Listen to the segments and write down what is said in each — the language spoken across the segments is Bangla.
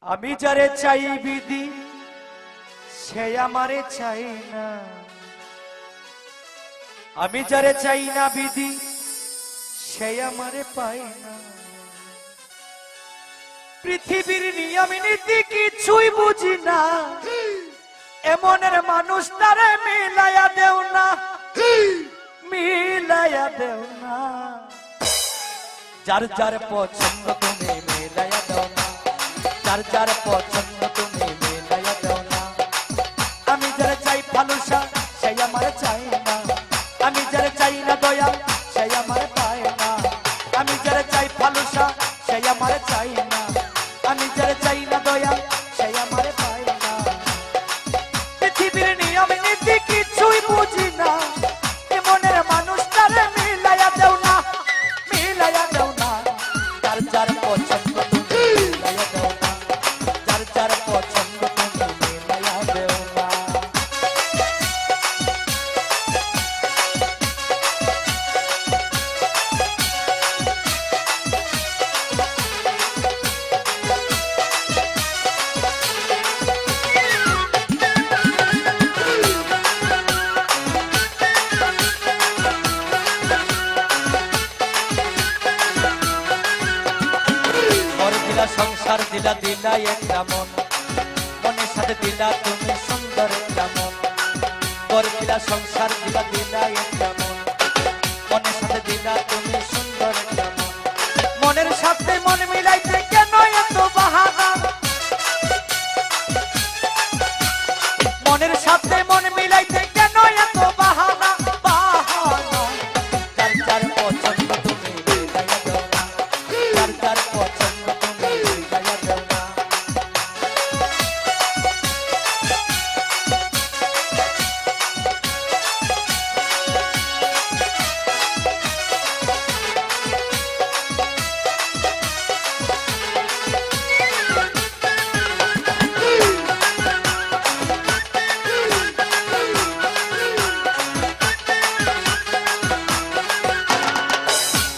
আমি যারে চাই বিধি সে আমারে চাই না, আমি যারে চাই না বিধি সে আমারে পায় না। পৃথিবীর নিয়ম নীতি কিছুই বুঝি না, এমনের মানুষ তারে মিলাইয়া দেও না, মিলাইয়া দেও না। যার যার পছন্দ তুমি মিলাইয়া দাও না, যার যার পছন্দ তুমি মিলাইয়া দাও না। আমি যারা চাই ভালোবাসা সেই আমার চাই না, আমি যারা চাই না দয়া সেই আমার পায় না। আমি যারা চাই ভালোবাসা সেই আমার চাই না, আমি যারা চাই না দয়া সেই আমার পায় না। পৃথিবীর নিয়ম নীতি কিছুই বুঝি না, এমনের মানুষ তারে মিলাইয়া দেও না, মিলাইয়া দেও না। যার যার পছন্দ তুমি মিলাইয়া দেও না, যার যার পছন্দ তুমি মিলাইয়া দেও না। সংসার দিলা দিলা একটা মন, মনের সাথে দিলা তুমি সুন্দর একটা মন। পর দিলা সংসার দিলা দিলা একটা মন, মনের সাথে দিলা তুমি সুন্দর একটা মন। মনের সাথে মন মিলাইতে কেন এত বাহানা, মনের সাথে মন মিলাইতে কেন এত বাহানা, বাহানা। যার যার পছন্দ তুমি মিলাইয়া দাও না, যার যার পছন্দ তুমি মিলাইয়া দাও না।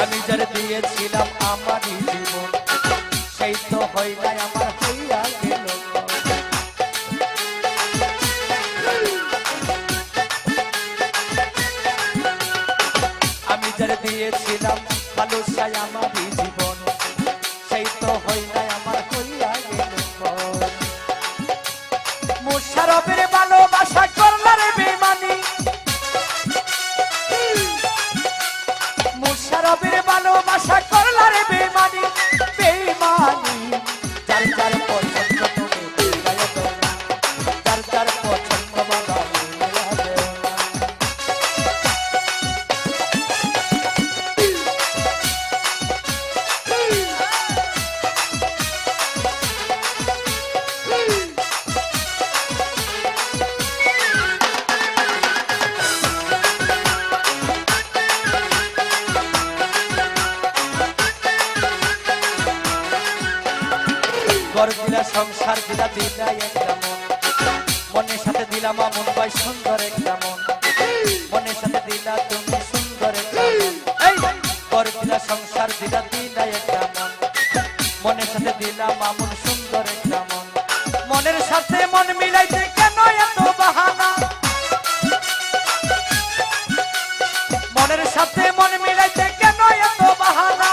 আমি যারে দিয়েছিলাম আমারই জীবন, সেই তো হয় নাই আমার হইয়া গেল। আমি যারে দিয়েছিলাম ভালোবাসায় আমারই জীবন, সেই তো হয় নাই আমার হইয়া গেল। মুশারফের ভালোবাসা করলার বেমানি, মুশারফের ভালোবাসা করলার বেমানি, বেমানি। যার যার পছন্দ তুমি মিলাইয়া দাও না, যার যার পছন্দ বাবা মিলাইয়া দাও না। ঘর দিলা সংসার দিলা দিলা একটা মন, মনের সাথে দিলাম আমন ভাই সুন্দর একটা মন, মনের সাথে দিলা তুমি সুন্দর একটা মন। এই ঘর দিলা সংসার দিলা দিলা একটা মন, মনের সাথে দিলাম আমন সুন্দর একটা মন। মনের সাথে মন মিলাইতে কেন এত বাহানা, মনের সাথে মন মিলাইতে কেন এত বাহানা,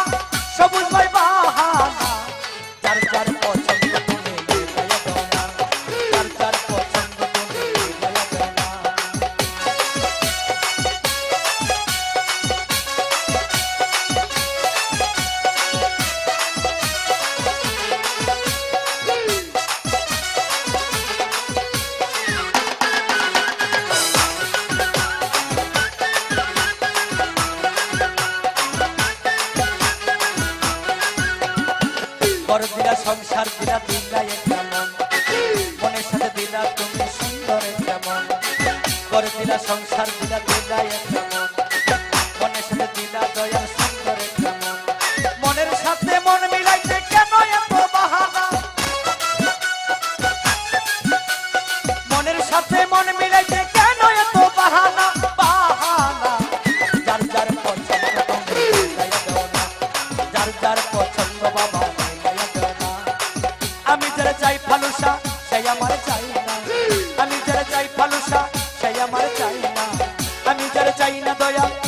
সবুজ ভাই বাহানা। যার যার পছন্দ তুমি মিলাইয়া দাও না, যার যার পছন্দ তুমি মিলাইয়া দাও না। ঘর দিলা সংসার দিলা দিলা একটা মন, মনের সাথে দিলা তুমি সুন্দর একটা মন। ঘর দিলা সংসার দিলা দিলা একটা মন, মনের সাথে দিলা দয়ার সুন্দর একটা মন। মনের সাথে মন মিলাইতে কেন এত বাহানা, মনের সাথে মন মিলাইতে কেন এত বাহানা, বাহানা। যার যার পছন্দ তুমি মিলাইয়া দাও না, যার যার পছন্দ বাবা মিলাইয়া দাও না। আমি যারা দয়াল